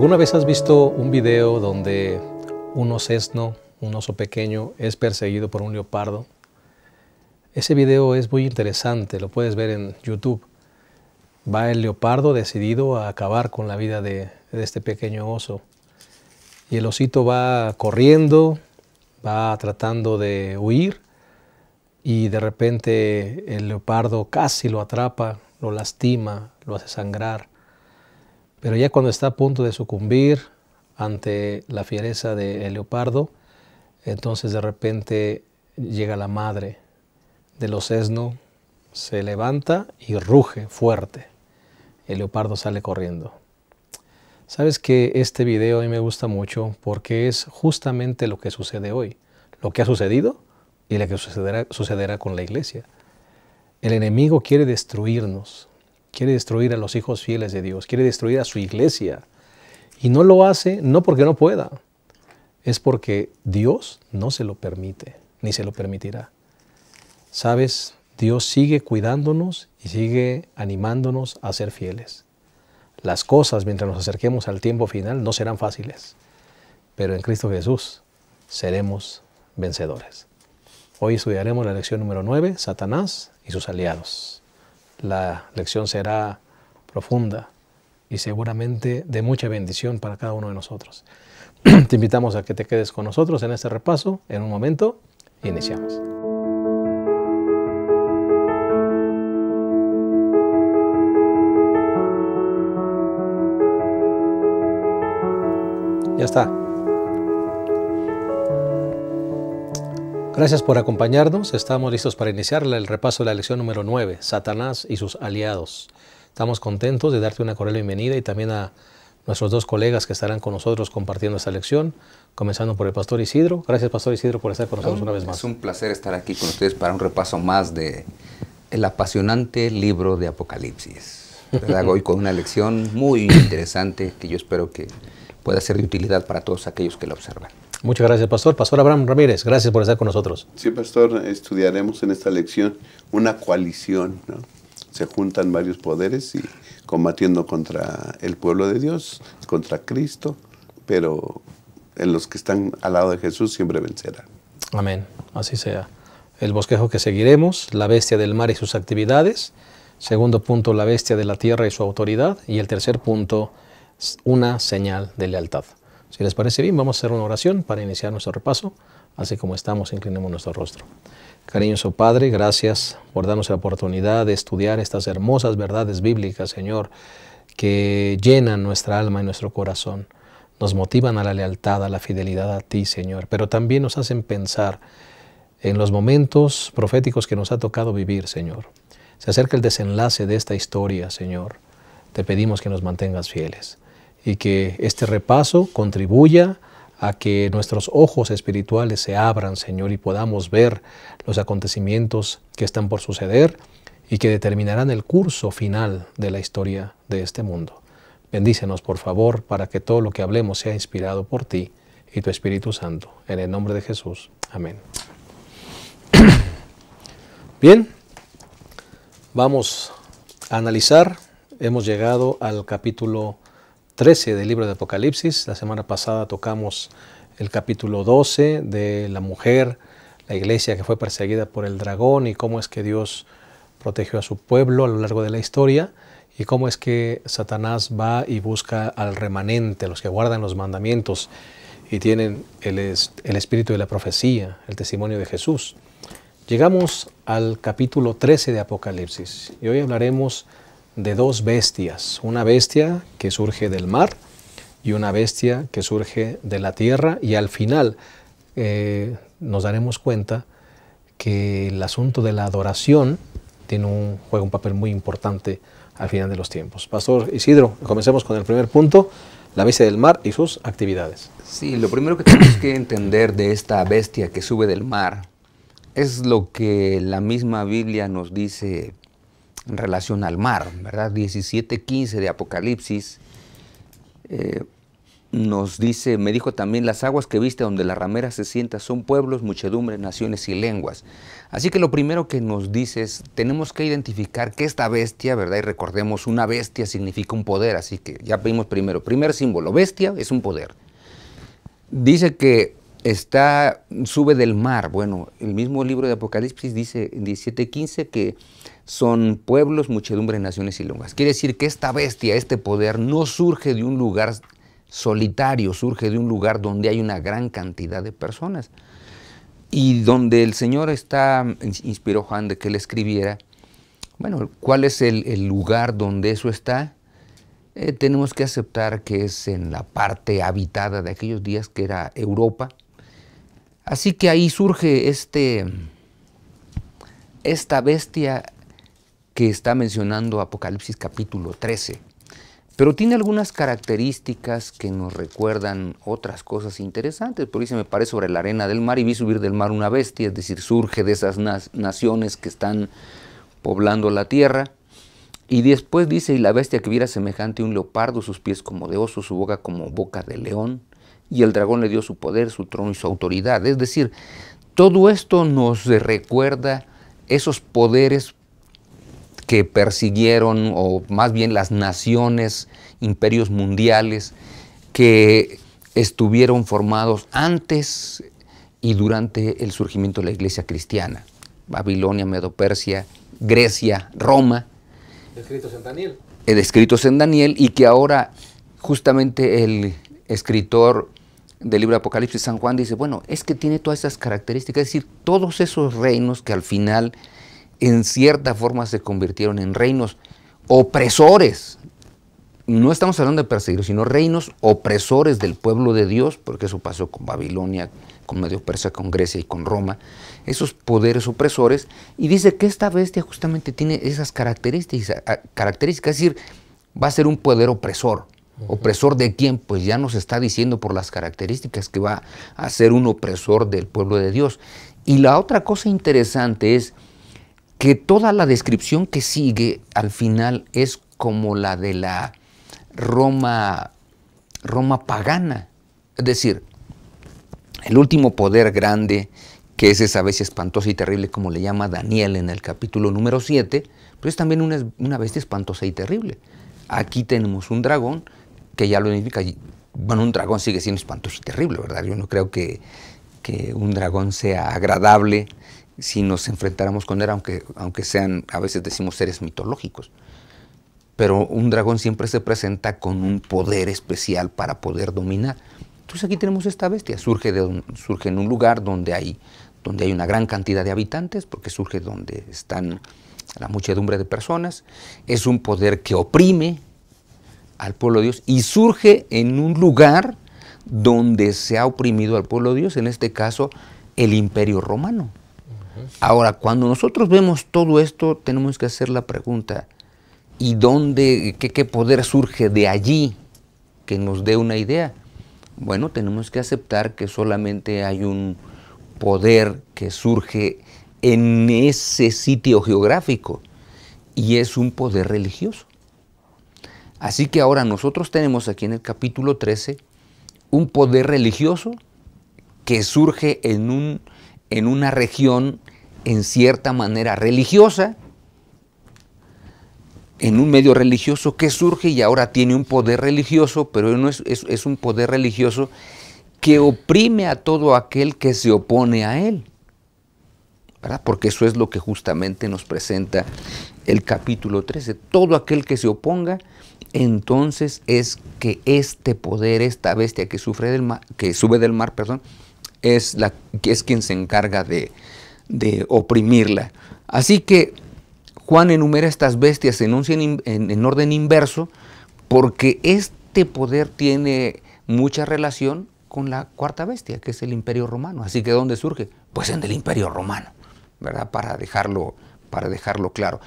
¿Alguna vez has visto un video donde un osesno, un oso pequeño, es perseguido por un leopardo? Ese video es muy interesante, lo puedes ver en YouTube. Va el leopardo decidido a acabar con la vida de este pequeño oso. Y el osito va corriendo, va tratando de huir y de repente el leopardo casi lo atrapa, lo lastima, lo hace sangrar. Pero ya cuando está a punto de sucumbir ante la fiereza del leopardo, entonces de repente llega la madre del osesno, se levanta y ruge fuerte. El leopardo sale corriendo. Sabes que este video a mí me gusta mucho porque es justamente lo que sucede hoy, lo que ha sucedido y lo que sucederá con la iglesia. El enemigo quiere destruirnos, quiere destruir a los hijos fieles de Dios, quiere destruir a su iglesia. Y no lo hace no porque no pueda, es porque Dios no se lo permite, ni se lo permitirá. ¿Sabes? Dios sigue cuidándonos y sigue animándonos a ser fieles. Las cosas, mientras nos acerquemos al tiempo final, no serán fáciles, pero en Cristo Jesús seremos vencedores. Hoy estudiaremos la lección número 9, Satanás y sus aliados. La lección será profunda y seguramente de mucha bendición para cada uno de nosotros. Te invitamos a que te quedes con nosotros en este repaso. En un momento, iniciamos. Ya está. Gracias por acompañarnos. Estamos listos para iniciar el repaso de la lección número 9, Satanás y sus aliados. Estamos contentos de darte una cordial bienvenida y también a nuestros dos colegas que estarán con nosotros compartiendo esta lección, comenzando por el Pastor Isidro. Gracias, Pastor Isidro, por estar con nosotros una vez más. Es un placer estar aquí con ustedes para un repaso más de el apasionante libro de Apocalipsis. ¿Verdad? Hoy con una lección muy interesante que yo espero que pueda ser de utilidad para todos aquellos que la observan. Muchas gracias, Pastor. Pastor Abraham Ramírez, gracias por estar con nosotros. Sí, Pastor, estudiaremos en esta lección una coalición, ¿no? Se juntan varios poderes y combatiendo contra el pueblo de Dios, contra Cristo, pero en los que están al lado de Jesús siempre vencerán. Amén, así sea. El bosquejo que seguiremos, la bestia del mar y sus actividades. Segundo punto, la bestia de la tierra y su autoridad. Y el tercer punto, una señal de lealtad. Si les parece bien, vamos a hacer una oración para iniciar nuestro repaso. Así como estamos, inclinemos nuestro rostro. Cariñoso Padre, gracias por darnos la oportunidad de estudiar estas hermosas verdades bíblicas, Señor, que llenan nuestra alma y nuestro corazón. Nos motivan a la lealtad, a la fidelidad a ti, Señor, pero también nos hacen pensar en los momentos proféticos que nos ha tocado vivir, Señor. Se acerca el desenlace de esta historia, Señor. Te pedimos que nos mantengas fieles y que este repaso contribuya a que nuestros ojos espirituales se abran, Señor, y podamos ver los acontecimientos que están por suceder y que determinarán el curso final de la historia de este mundo. Bendícenos, por favor, para que todo lo que hablemos sea inspirado por ti y tu Espíritu Santo. En el nombre de Jesús. Amén. Bien, vamos a analizar. Hemos llegado al capítulo 13 del libro de Apocalipsis. La semana pasada tocamos el capítulo 12 de la mujer, la iglesia que fue perseguida por el dragón y cómo es que Dios protegió a su pueblo a lo largo de la historia y cómo es que Satanás va y busca al remanente, los que guardan los mandamientos y tienen el espíritu de la profecía, el testimonio de Jesús. Llegamos al capítulo 13 de Apocalipsis y hoy hablaremos de dos bestias, una bestia que surge del mar y una bestia que surge de la tierra, y al final nos daremos cuenta que el asunto de la adoración juega un papel muy importante al final de los tiempos. Pastor Isidro, comencemos con el primer punto, la bestia del mar y sus actividades. Sí, lo primero que tenemos que entender de esta bestia que sube del mar es lo que la misma Biblia nos dice en relación al mar, ¿verdad? 17:15 de Apocalipsis nos dice, me dijo también, las aguas que viste donde la ramera se sienta son pueblos, muchedumbre, naciones y lenguas. Así que lo primero que nos dice es, tenemos que identificar que esta bestia, ¿verdad? Y recordemos, una bestia significa un poder, así que ya vimos primero, primer símbolo, bestia es un poder. Dice que sube del mar. Bueno, el mismo libro de Apocalipsis dice en 17:15 que son pueblos, muchedumbre, naciones y lenguas. Quiere decir que esta bestia, este poder, no surge de un lugar solitario, surge de un lugar donde hay una gran cantidad de personas. Y donde el Señor inspiró a Juan de que él escribiera, bueno, ¿cuál es el lugar donde eso está? Tenemos que aceptar que es en la parte habitada de aquellos días, que era Europa. Así que ahí surge esta bestia que está mencionando Apocalipsis capítulo 13. Pero tiene algunas características que nos recuerdan otras cosas interesantes. Porque dice, me paré sobre la arena del mar y vi subir del mar una bestia, es decir, surge de esas naciones que están poblando la tierra. Y después dice, y la bestia que viera semejante a un leopardo, sus pies como de oso, su boca como boca de león, y el dragón le dio su poder, su trono y su autoridad. Es decir, todo esto nos recuerda esos poderes que persiguieron, o más bien las naciones, imperios mundiales, que estuvieron formados antes y durante el surgimiento de la iglesia cristiana. Babilonia, Medo-Persia, Grecia, Roma. Descritos en Daniel. Descritos en Daniel, y que ahora justamente el escritor del libro de Apocalipsis, San Juan, dice, bueno, es que tiene todas esas características, es decir, todos esos reinos que al final en cierta forma se convirtieron en reinos opresores. No estamos hablando de perseguidos, sino reinos opresores del pueblo de Dios, porque eso pasó con Babilonia, con Medio-Persia, con Grecia y con Roma, esos poderes opresores, y dice que esta bestia justamente tiene esas características, es decir, va a ser un poder opresor. ¿Opresor de quién? Pues ya nos está diciendo por las características que va a ser un opresor del pueblo de Dios. Y la otra cosa interesante es que toda la descripción que sigue al final es como la de la Roma pagana. Es decir, el último poder grande, que es esa bestia espantosa y terrible, como le llama Daniel en el capítulo número 7, pero es también una bestia espantosa y terrible. Aquí tenemos un dragón, que ya lo identifica. Bueno, un dragón sigue siendo espantoso y terrible, ¿verdad? Yo no creo que un dragón sea agradable si nos enfrentáramos con él, aunque sean, a veces decimos, seres mitológicos. Pero un dragón siempre se presenta con un poder especial para poder dominar. Entonces aquí tenemos esta bestia, surge en un lugar donde hay una gran cantidad de habitantes, porque surge donde están la muchedumbre de personas. Es un poder que oprime al pueblo de Dios, y surge en un lugar donde se ha oprimido al pueblo de Dios, en este caso el Imperio Romano. Ahora, cuando nosotros vemos todo esto, tenemos que hacer la pregunta, ¿y qué poder surge de allí que nos dé una idea? Bueno, tenemos que aceptar que solamente hay un poder que surge en ese sitio geográfico, y es un poder religioso. Así que ahora nosotros tenemos aquí en el capítulo 13 un poder religioso que surge en una región en cierta manera religiosa, en un medio religioso que surge y ahora tiene un poder religioso, pero no es un poder religioso que oprime a todo aquel que se opone a él, ¿verdad? Porque eso es lo que justamente nos presenta el capítulo 13. Todo aquel que se oponga, entonces es que este poder, esta bestia que sube del mar, es quien se encarga de oprimirla. Así que Juan enumera estas bestias en orden inverso, porque este poder tiene mucha relación con la cuarta bestia, que es el Imperio Romano. Así que ¿dónde surge? Pues en el Imperio Romano, ¿verdad? Para dejarlo claro.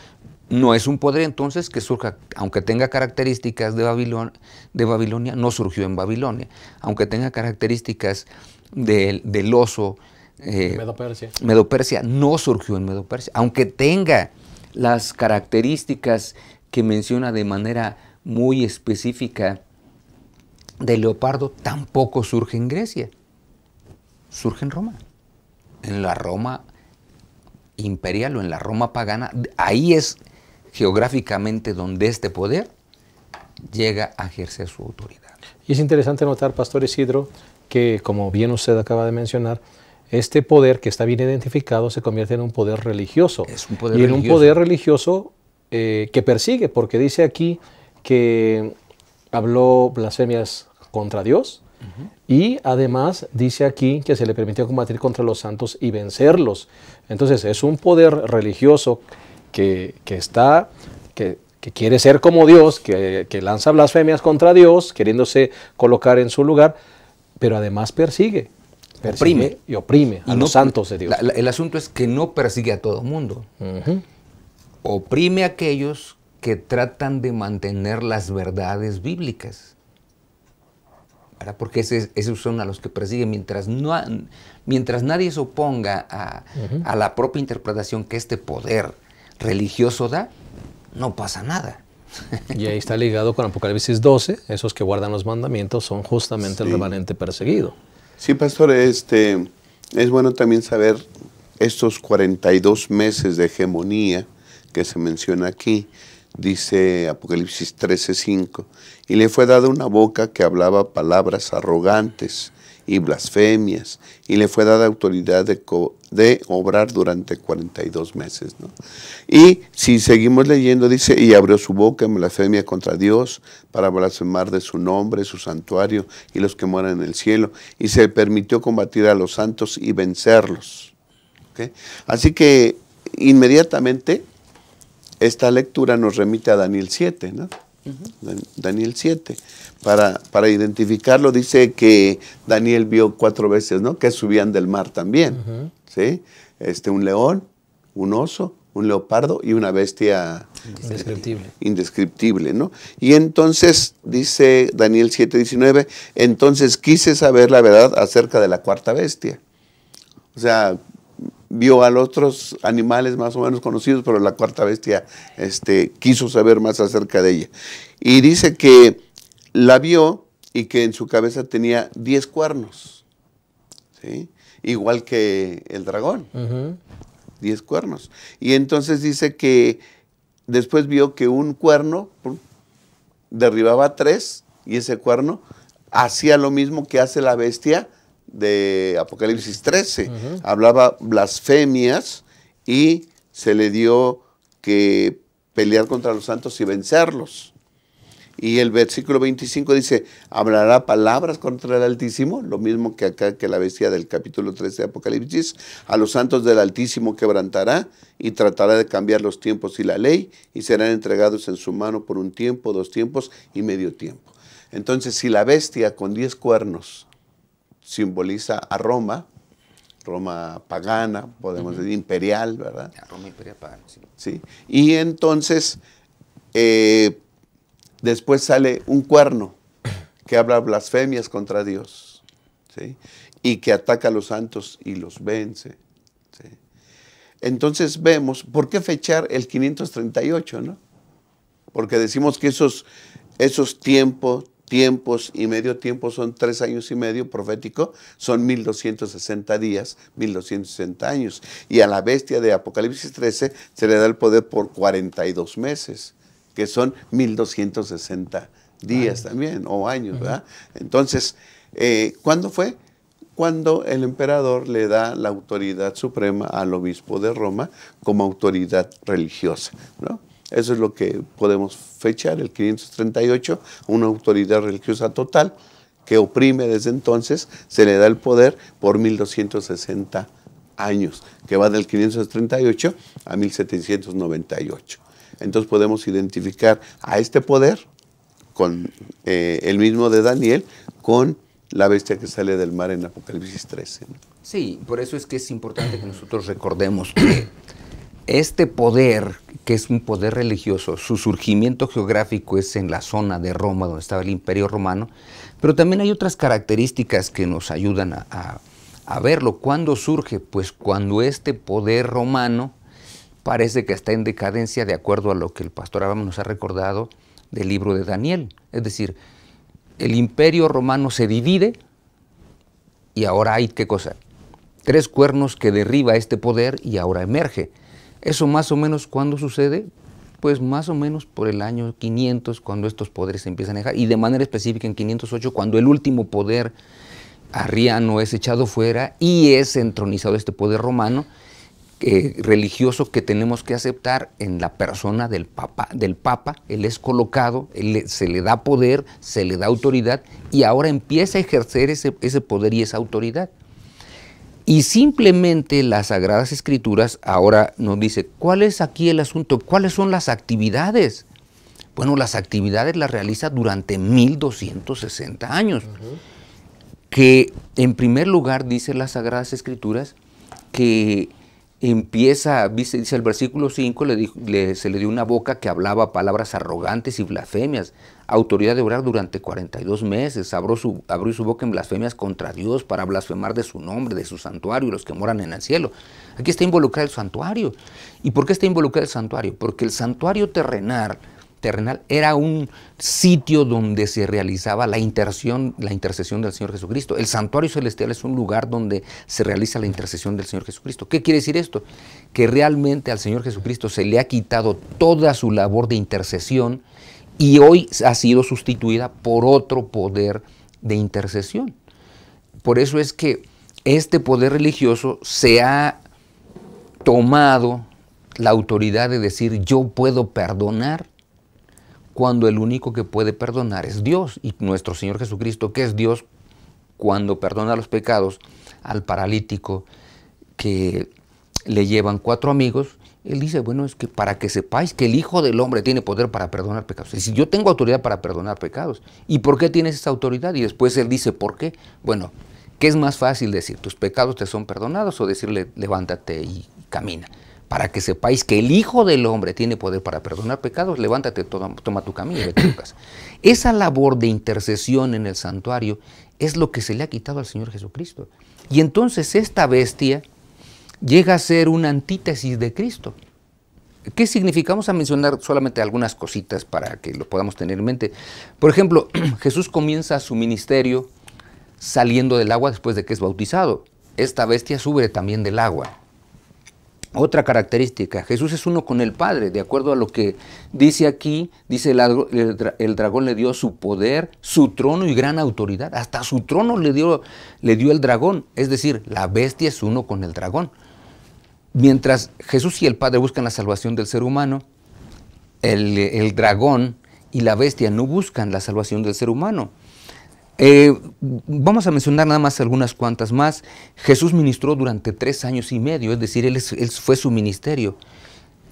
No es un poder entonces que surja, aunque tenga características de Babilonia, no surgió en Babilonia. Aunque tenga características del oso, Medo-Persia, no surgió en Medo-Persia. Aunque tenga las características que menciona de manera muy específica de leopardo tampoco surge en Grecia, surge en Roma. En la Roma imperial o en la Roma pagana, ahí es geográficamente donde este poder llega a ejercer su autoridad. Y es interesante notar, Pastor Isidro, que como bien usted acaba de mencionar, este poder que está bien identificado se convierte en un poder religioso. Es un poder y en religioso. un poder religioso que persigue, porque dice aquí que habló blasfemias contra Dios, y además dice aquí que se le permitió combatir contra los santos y vencerlos. Entonces es un poder religioso que quiere ser como Dios, que lanza blasfemias contra Dios, queriéndose colocar en su lugar, pero además persigue y oprime a los santos de Dios. El asunto es que no persigue a todo mundo. Oprime a aquellos que tratan de mantener las verdades bíblicas. ¿Verdad? Porque esos son a los que persigue. Mientras nadie se oponga a la propia interpretación que este poder religioso da, no pasa nada. Y ahí está ligado con Apocalipsis 12, esos que guardan los mandamientos son justamente el remanente perseguido. Sí, pastor, es bueno también saber estos 42 meses de hegemonía que se menciona aquí. Dice Apocalipsis 13:5, y le fue dada una boca que hablaba palabras arrogantes y blasfemias, y le fue dada autoridad de obrar durante 42 meses, ¿no? Y si seguimos leyendo, dice, y abrió su boca en blasfemia contra Dios, para blasfemar de su nombre, su santuario, y los que moran en el cielo, y se permitió combatir a los santos y vencerlos. ¿Okay? Así que inmediatamente esta lectura nos remite a Daniel 7, ¿no? Daniel 7. Para identificarlo, dice que Daniel vio 4 veces, ¿no? Que subían del mar también, ¿sí? Un león, un oso, un leopardo y una bestia indescriptible, ¿no? Y entonces, dice Daniel 7:19, entonces quise saber la verdad acerca de la cuarta bestia. O sea, vio a los otros animales más o menos conocidos, pero la cuarta bestia quiso saber más acerca de ella. Y dice que la vio y que en su cabeza tenía 10 cuernos, ¿sí? Igual que el dragón, 10 cuernos. Y entonces dice que después vio que un cuerno derribaba 3 y ese cuerno hacía lo mismo que hace la bestia de Apocalipsis 13. Hablaba blasfemias y se le dio que pelear contra los santos y vencerlos. Y el versículo 25 dice, hablará palabras contra el Altísimo, lo mismo que acá que la bestia del capítulo 13 de Apocalipsis, a los santos del Altísimo quebrantará y tratará de cambiar los tiempos y la ley y serán entregados en su mano por un tiempo, 2 tiempos y medio tiempo. Entonces, si la bestia con 10 cuernos simboliza a Roma pagana, podemos decir imperial, ¿verdad? Roma imperial pagana, sí. Sí. Y entonces, después sale un cuerno que habla blasfemias contra Dios, ¿sí? Y que ataca a los santos y los vence, ¿sí? Entonces vemos, ¿por qué fechar el 538, no? Porque decimos que esos tiempos y medio tiempo son 3 años y medio profético, son 1260 días, 1260 años. Y a la bestia de Apocalipsis 13 se le da el poder por 42 meses, que son 1260 días también, o años, ¿verdad? Entonces, ¿cuándo fue? Cuando el emperador le da la autoridad suprema al obispo de Roma como autoridad religiosa, ¿no? Eso es lo que podemos fechar, el 538, una autoridad religiosa total que oprime desde entonces, se le da el poder por 1260 años, que va del 538 a 1798. Entonces podemos identificar a este poder con el mismo de Daniel, con la bestia que sale del mar en Apocalipsis 13, ¿no? Sí, por eso es que es importante que nosotros recordemos que este poder, que es un poder religioso, su surgimiento geográfico es en la zona de Roma, donde estaba el Imperio Romano, pero también hay otras características que nos ayudan a verlo. ¿Cuándo surge? Pues cuando este poder romano parece que está en decadencia, de acuerdo a lo que el pastor Abraham nos ha recordado del libro de Daniel. Es decir, el imperio romano se divide y ahora hay, ¿qué cosa? 3 cuernos que derriba este poder y ahora emerge. ¿Eso más o menos cuándo sucede? Pues más o menos por el año 500, cuando estos poderes se empiezan a dejar, y de manera específica en 508, cuando el último poder arriano es echado fuera y es entronizado este poder romano, religioso, que tenemos que aceptar en la persona del Papa. Él es colocado, se le da poder, se le da autoridad, y ahora empieza a ejercer ese poder y esa autoridad. Y simplemente las Sagradas Escrituras ahora nos dice, ¿cuál es aquí el asunto? ¿Cuáles son las actividades? Bueno, las actividades las realiza durante 1260 años. Que en primer lugar dice las Sagradas Escrituras que empieza, dice el versículo 5, se le dio una boca que hablaba palabras arrogantes y blasfemias, autoridad de orar durante 42 meses, abrió su boca en blasfemias contra Dios para blasfemar de su nombre, de su santuario y los que moran en el cielo. Aquí está involucrado el santuario. ¿Y por qué está involucrado el santuario? Porque el santuario terrenal era un sitio donde se realizaba la intercesión del Señor Jesucristo. El santuario celestial es un lugar donde se realiza la intercesión del Señor Jesucristo. ¿Qué quiere decir esto? Que realmente al Señor Jesucristo se le ha quitado toda su labor de intercesión y hoy ha sido sustituida por otro poder de intercesión. Por eso es que este poder religioso se ha tomado la autoridad de decir, yo puedo perdonar, cuando el único que puede perdonar es Dios. Y nuestro Señor Jesucristo, que es Dios, cuando perdona los pecados al paralítico que le llevan 4 amigos, Él dice, bueno, es que para que sepáis que el Hijo del Hombre tiene poder para perdonar pecados. Y si yo tengo autoridad para perdonar pecados, ¿y por qué tienes esa autoridad? Y después Él dice, ¿por qué? Bueno, ¿qué es más fácil decir? ¿Tus pecados te son perdonados? O decirle, levántate y camina. Para que sepáis que el Hijo del Hombre tiene poder para perdonar pecados, levántate, toma tu camino y vete a tu casa. Esa labor de intercesión en el santuario es lo que se le ha quitado al Señor Jesucristo. Y entonces esta bestia llega a ser una antítesis de Cristo. ¿Qué significa? Vamos a mencionar solamente algunas cositas para que lo podamos tener en mente. Por ejemplo, Jesús comienza su ministerio saliendo del agua después de que es bautizado. Esta bestia sube también del agua. Otra característica, Jesús es uno con el Padre, de acuerdo a lo que dice aquí, dice el dragón le dio su poder, su trono y gran autoridad, hasta su trono le dio el dragón, es decir, la bestia es uno con el dragón. Mientras Jesús y el Padre buscan la salvación del ser humano, el dragón y la bestia no buscan la salvación del ser humano. Vamos a mencionar nada más algunas cuantas más. Jesús ministró durante 3 años y medio, es decir, él fue su ministerio.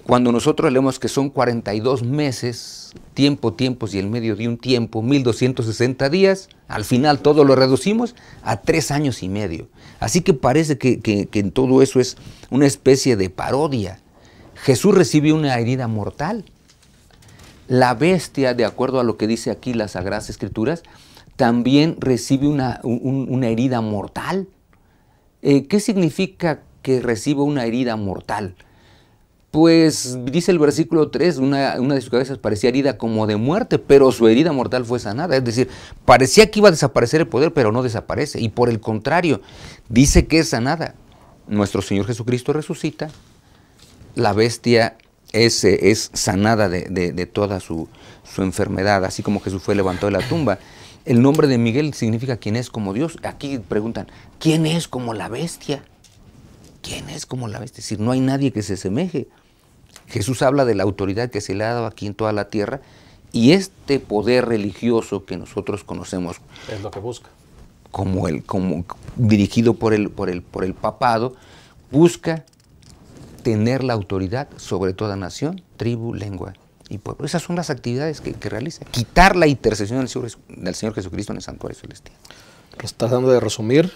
Cuando nosotros leemos que son 42 meses, tiempos y el medio de un tiempo, 1260 días, al final todo lo reducimos a 3 años y medio. Así que parece que en todo eso es una especie de parodia. Jesús recibió una herida mortal. La bestia, de acuerdo a lo que dice aquí las Sagradas Escrituras, también recibe una herida mortal. ¿Qué significa que reciba una herida mortal? Pues dice el versículo 3, una de sus cabezas parecía herida como de muerte, pero su herida mortal fue sanada. Es decir, parecía que iba a desaparecer el poder, pero no desaparece. Y por el contrario, dice que es sanada. Nuestro Señor Jesucristo resucita, la bestia es sanada de toda su enfermedad, así como Jesús fue levantado de la tumba. El nombre de Miguel significa quien es como Dios. Aquí preguntan, ¿quién es como la bestia? ¿Quién es como la bestia? Es decir, no hay nadie que se asemeje. Jesús habla de la autoridad que se le ha dado aquí en toda la tierra y este poder religioso que nosotros conocemos es lo que busca. Como dirigido por el papado, busca tener la autoridad sobre toda nación, tribu, lengua y pueblo. Esas son las actividades que realiza. Quitar la intercesión del Señor Jesucristo en el santuario celestial. Tratando de resumir,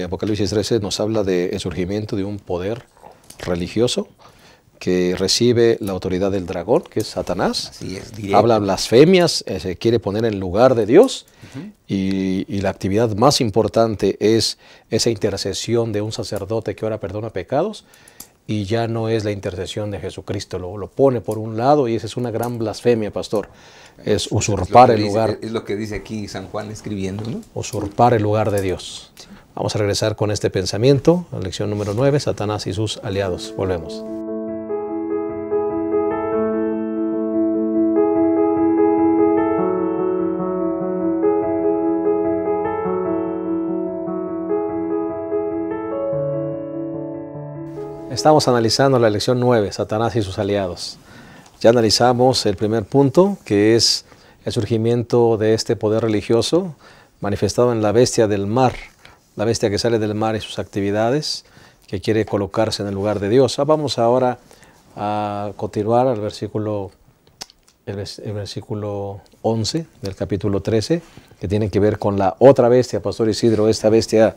Apocalipsis 13 nos habla del surgimiento de un poder religioso que recibe la autoridad del dragón, que es Satanás. Así es, directo. Habla blasfemias, se quiere poner en lugar de Dios. Y la actividad más importante es esa intercesión de un sacerdote que ahora perdona pecados. y ya no es la intercesión de Jesucristo. Lo pone por un lado y esa es una gran blasfemia, pastor. Es usurpar el lugar. Es lo que dice aquí San Juan escribiendo, ¿no? Usurpar el lugar de Dios. Sí. Vamos a regresar con este pensamiento. La lección número 9, Satanás y sus aliados. Volvemos. Estamos analizando la lección 9, Satanás y sus aliados. Ya analizamos el primer punto, que es el surgimiento de este poder religioso manifestado en la bestia del mar, la bestia que sale del mar y sus actividades, que quiere colocarse en el lugar de Dios. Vamos ahora a continuar al versículo 11 del capítulo 13, que tiene que ver con la otra bestia, Pastor Isidro, esta bestia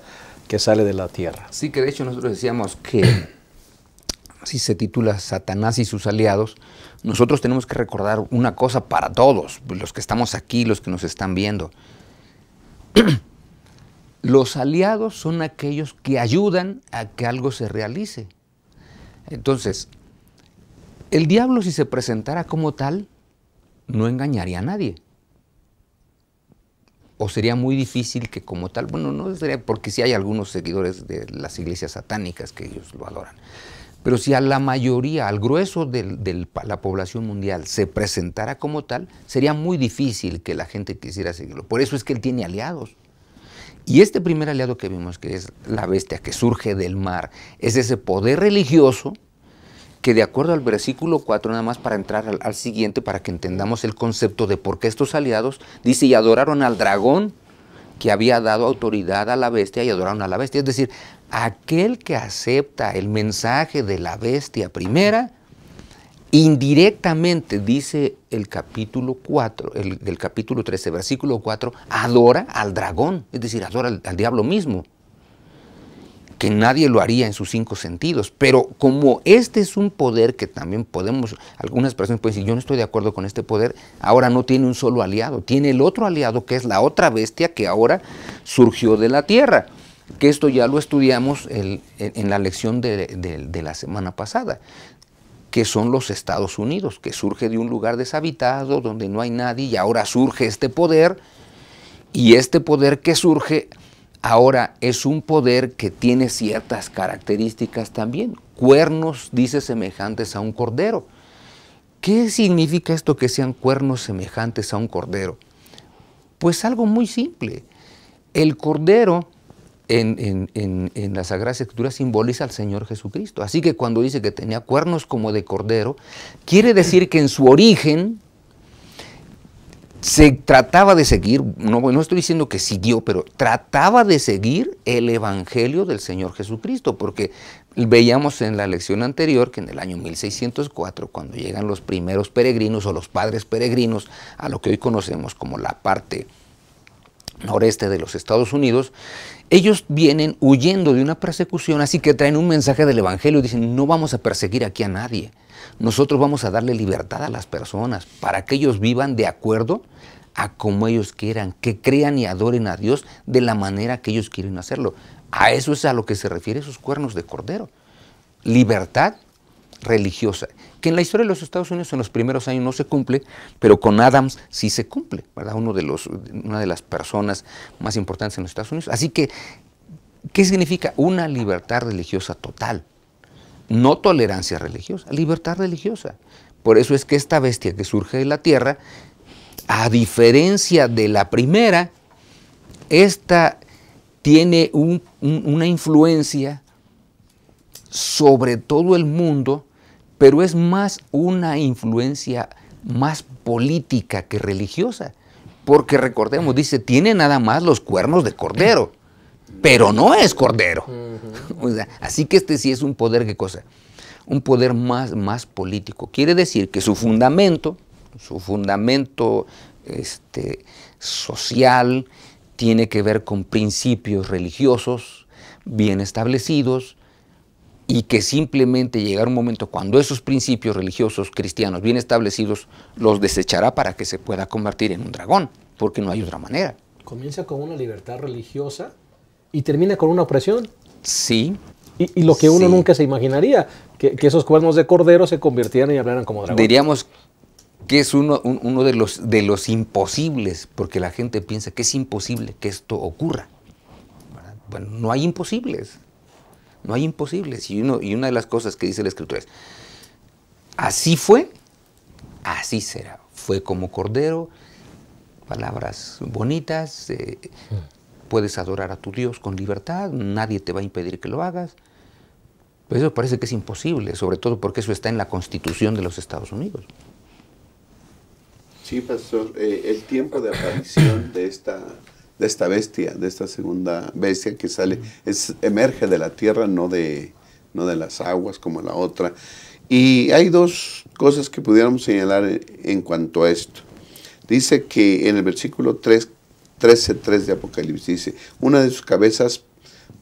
que sale de la tierra. Sí, que de hecho nosotros decíamos que si se titula Satanás y sus aliados, nosotros tenemos que recordar una cosa para todos, los que estamos aquí, los que nos están viendo. Los aliados son aquellos que ayudan a que algo se realice. Entonces, el diablo, si se presentara como tal, no engañaría a nadie. O sería muy difícil que como tal, bueno, no sería, porque sí hay algunos seguidores de las iglesias satánicas que ellos lo adoran. Pero si a la mayoría, al grueso de la población mundial se presentara como tal, sería muy difícil que la gente quisiera seguirlo. Por eso es que él tiene aliados. Y este primer aliado que vimos, que es la bestia que surge del mar, es ese poder religioso que, de acuerdo al versículo 4, nada más para entrar al siguiente, para que entendamos el concepto de por qué estos aliados, dice, y adoraron al dragón que había dado autoridad a la bestia, y adoraron a la bestia. Es decir, aquel que acepta el mensaje de la bestia primera, indirectamente, dice el capítulo 4, del capítulo 13, versículo 4, adora al dragón, es decir, adora al diablo mismo, que nadie lo haría en sus 5 sentidos. Pero como este es un poder que también podemos, algunas personas pueden decir, yo no estoy de acuerdo con este poder, ahora no tiene un solo aliado, tiene el otro aliado que es la otra bestia que ahora surgió de la tierra, que esto ya lo estudiamos en la lección de la semana pasada, que son los Estados Unidos, que surge de un lugar deshabitado, donde no hay nadie, y ahora surge este poder, y este poder que surge ahora es un poder que tiene ciertas características también. Cuernos, dice, semejantes a un cordero. ¿Qué significa esto que sean cuernos semejantes a un cordero? Pues algo muy simple. El cordero en la Sagrada Escritura simboliza al Señor Jesucristo. Así que cuando dice que tenía cuernos como de cordero, quiere decir que en su origen se trataba de seguir, no estoy diciendo que siguió, pero trataba de seguir el Evangelio del Señor Jesucristo, porque veíamos en la lección anterior que en el año 1604, cuando llegan los primeros peregrinos o los padres peregrinos a lo que hoy conocemos como la parte noreste de los Estados Unidos, ellos vienen huyendo de una persecución, así que traen un mensaje del Evangelio y dicen, no vamos a perseguir aquí a nadie, nosotros vamos a darle libertad a las personas para que ellos vivan de acuerdo a como ellos quieran, que crean y adoren a Dios de la manera que ellos quieren hacerlo. A eso es a lo que se refiere esos cuernos de cordero. Libertad religiosa, que en la historia de los Estados Unidos en los primeros años no se cumple, pero con Adams sí se cumple, ¿verdad? Una de las personas más importantes en los Estados Unidos. Así que, ¿qué significa? Una libertad religiosa total. No tolerancia religiosa, libertad religiosa. Por eso es que esta bestia que surge de la tierra, a diferencia de la primera, esta tiene una influencia sobre todo el mundo, pero es más una influencia más política que religiosa. Porque recordemos, dice, tiene nada más los cuernos de cordero, pero no es cordero. O sea, así que este sí es un poder, ¿qué cosa? Un poder más político. Quiere decir que su fundamento social tiene que ver con principios religiosos bien establecidos, y que simplemente llegará un momento cuando esos principios religiosos cristianos bien establecidos los desechará para que se pueda convertir en un dragón, porque no hay otra manera. Comienza con una libertad religiosa y termina con una opresión. Sí, Y lo que uno Sí. nunca se imaginaría, que esos cuernos de cordero se convirtieran y hablaran como dragón. Diríamos que es uno de los imposibles, porque la gente piensa que es imposible que esto ocurra. ¿Verdad? Bueno, no hay imposibles. No hay imposibles. Y una de las cosas que dice la Escritura es, así fue, así será. Fue como cordero, palabras bonitas, puedes adorar a tu Dios con libertad, nadie te va a impedir que lo hagas. Pero eso parece que es imposible, sobre todo porque eso está en la Constitución de los Estados Unidos. Sí, pastor, el tiempo de aparición de esta bestia, de esta segunda bestia que sale, emerge de la tierra, no de las aguas como la otra. Y hay dos cosas que pudiéramos señalar en cuanto a esto. Dice que en el versículo 13:3 de Apocalipsis dice, una de sus cabezas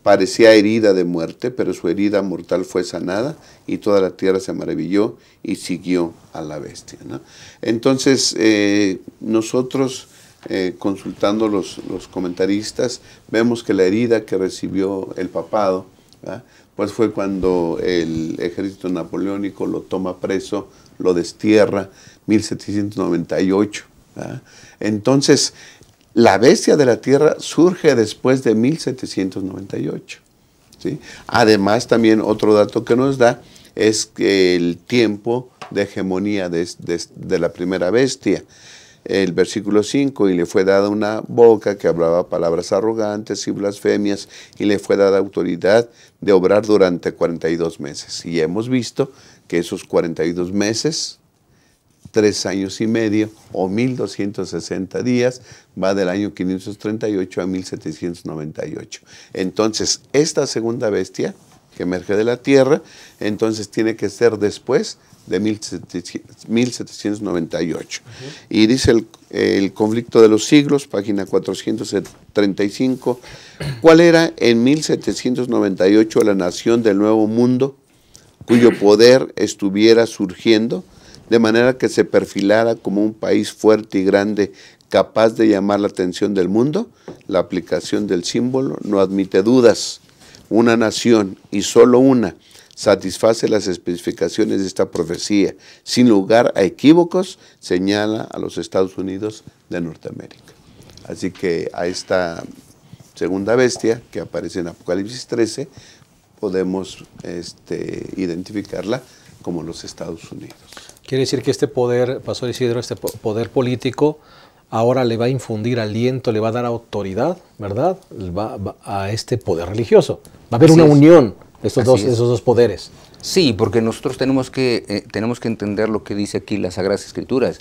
parecía herida de muerte, pero su herida mortal fue sanada y toda la tierra se maravilló y siguió a la bestia, ¿no? Entonces, nosotros, consultando los comentaristas, vemos que la herida que recibió el papado, ¿verdad?, pues fue cuando el ejército napoleónico lo toma preso, lo destierra, 1798. ¿Verdad? Entonces, la bestia de la tierra surge después de 1798. ¿Sí? Además, también otro dato que nos da es que el tiempo de hegemonía de la primera bestia. El versículo 5, y le fue dada una boca que hablaba palabras arrogantes y blasfemias, y le fue dada autoridad de obrar durante 42 meses. Y hemos visto que esos 42 meses, 3 años y medio o 1260 días, va del año 538 a 1798. Entonces, esta segunda bestia que emerge de la tierra, entonces tiene que ser después de 1798. Y dice el conflicto de los siglos, página 435, ¿cuál era en 1798 la nación del Nuevo Mundo cuyo poder estuviera surgiendo, de manera que se perfilara como un país fuerte y grande, capaz de llamar la atención del mundo? La aplicación del símbolo no admite dudas. Una nación, y solo una, satisface las especificaciones de esta profecía. Sin lugar a equívocos, señala a los Estados Unidos de Norteamérica. Así que a esta segunda bestia que aparece en Apocalipsis 13, podemos identificarla como los Estados Unidos. Quiere decir que este poder, Pastor Isidro, este poder político, ahora le va a infundir aliento, le va a dar autoridad, ¿verdad? Va a este poder religioso. Va a haber una unión de esos dos poderes. Sí, porque nosotros tenemos que entender lo que dice aquí las Sagradas Escrituras.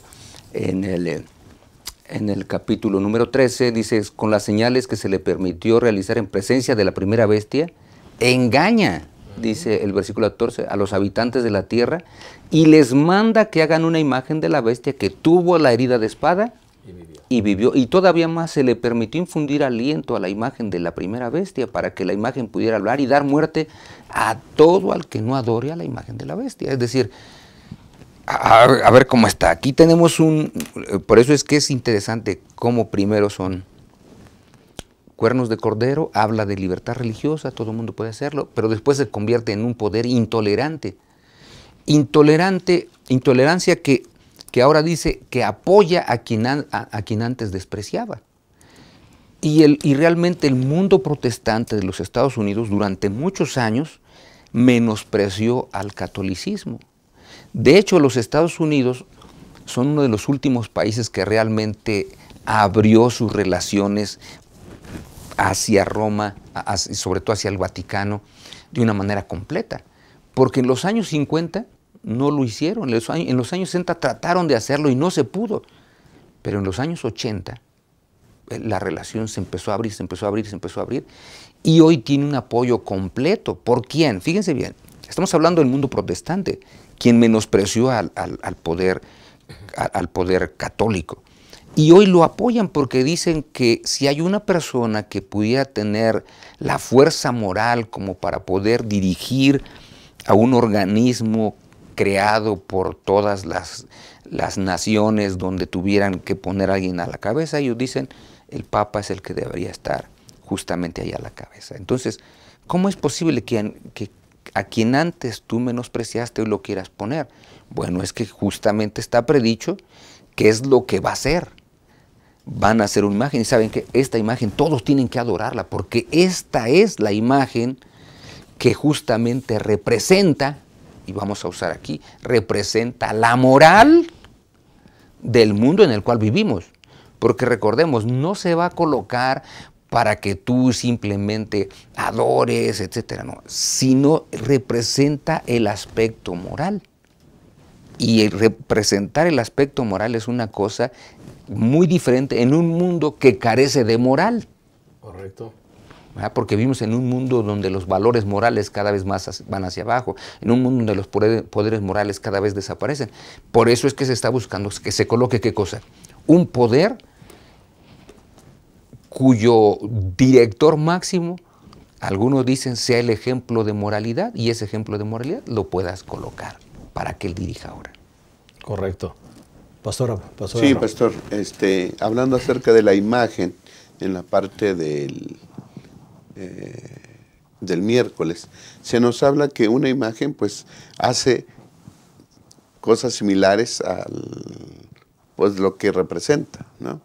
En el capítulo número 13 dice, con las señales que se le permitió realizar en presencia de la primera bestia, engaña, dice el versículo 14, a los habitantes de la tierra y les manda que hagan una imagen de la bestia que tuvo la herida de espada y vivió. Y todavía más se le permitió infundir aliento a la imagen de la primera bestia para que la imagen pudiera hablar y dar muerte a todo al que no adore a la imagen de la bestia. Es decir, a ver cómo está. Aquí tenemos por eso es que es interesante cómo primero son cuernos de cordero, habla de libertad religiosa, todo el mundo puede hacerlo, pero después se convierte en un poder intolerante. Intolerancia que ahora dice que apoya a quien antes despreciaba. Y realmente el mundo protestante de los Estados Unidos durante muchos años menospreció al catolicismo. De hecho, los Estados Unidos son uno de los últimos países que realmente abrió sus relaciones hacia Roma, sobre todo hacia el Vaticano, de una manera completa. Porque en los años 50 no lo hicieron, en los años 60 trataron de hacerlo y no se pudo. Pero en los años 80 la relación se empezó a abrir, se empezó a abrir, se empezó a abrir, y hoy tiene un apoyo completo. ¿Por quién? Fíjense bien, estamos hablando del mundo protestante, quien menospreció al poder católico. Y hoy lo apoyan porque dicen que si hay una persona que pudiera tener la fuerza moral como para poder dirigir a un organismo creado por todas las naciones donde tuvieran que poner a alguien a la cabeza, ellos dicen el Papa es el que debería estar justamente ahí a la cabeza. Entonces, ¿cómo es posible que a quien antes tú menospreciaste hoy lo quieras poner? Bueno, es que justamente está predicho que es lo que va a ser. Van a hacer una imagen y saben que esta imagen todos tienen que adorarla porque esta es la imagen que justamente representa, y vamos a usar aquí, representa la moral del mundo en el cual vivimos. Porque recordemos, no se va a colocar para que tú simplemente adores, etcétera, no, sino representa el aspecto moral. Y representar el aspecto moral es una cosa muy diferente en un mundo que carece de moral. Correcto. ¿Verdad? Porque vivimos en un mundo donde los valores morales cada vez más van hacia abajo, en un mundo donde los poderes morales cada vez desaparecen. Por eso es que se está buscando que se coloque, ¿qué cosa? Un poder cuyo director máximo, algunos dicen, sea el ejemplo de moralidad, y ese ejemplo de moralidad lo puedas colocar para que él dirija ahora. Correcto. Pastora. Sí, pastor, hablando acerca de la imagen, en la parte del miércoles, se nos habla que una imagen pues hace cosas similares a pues, lo que representa, ¿no?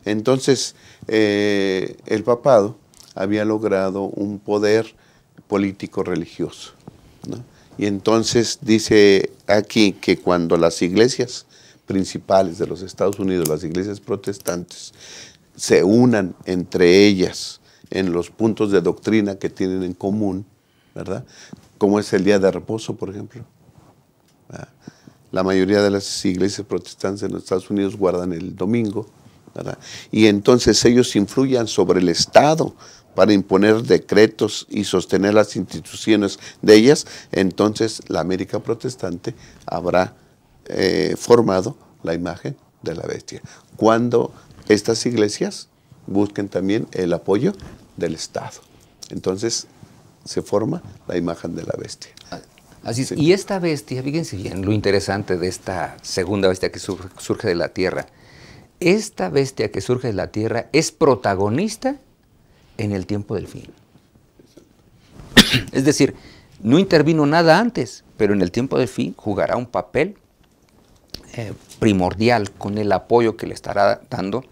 Entonces, el papado había logrado un poder político religioso, ¿no? Y entonces dice aquí que cuando las iglesias principales de los Estados Unidos, las iglesias protestantes, se unan entre ellas en los puntos de doctrina que tienen en común, ¿verdad? Como es el día de reposo, por ejemplo. La mayoría de las iglesias protestantes en los Estados Unidos guardan el domingo, ¿verdad? Y entonces ellos influyan sobre el Estado para imponer decretos y sostener las instituciones de ellas. Entonces la América protestante habrá formado la imagen de la bestia. Cuando estas iglesias busquen también el apoyo del Estado. Entonces se forma la imagen de la bestia. Así es. Sí. Y esta bestia, fíjense bien lo interesante de esta segunda bestia que surge de la tierra. Esta bestia que surge de la tierra es protagonista en el tiempo del fin. Es decir, no intervino nada antes, pero en el tiempo del fin jugará un papel primordial con el apoyo que le estará dando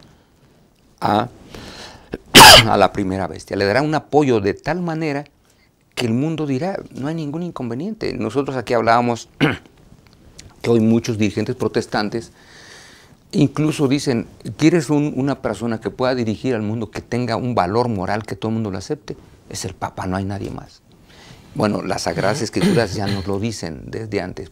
a la primera bestia. Le dará un apoyo de tal manera que el mundo dirá, no hay ningún inconveniente. Nosotros aquí hablábamos que hoy muchos dirigentes protestantes incluso dicen, ¿quieres una persona que pueda dirigir al mundo, que tenga un valor moral, que todo el mundo lo acepte? Es el Papa, no hay nadie más. Bueno, las Sagradas Escrituras ya nos lo dicen desde antes.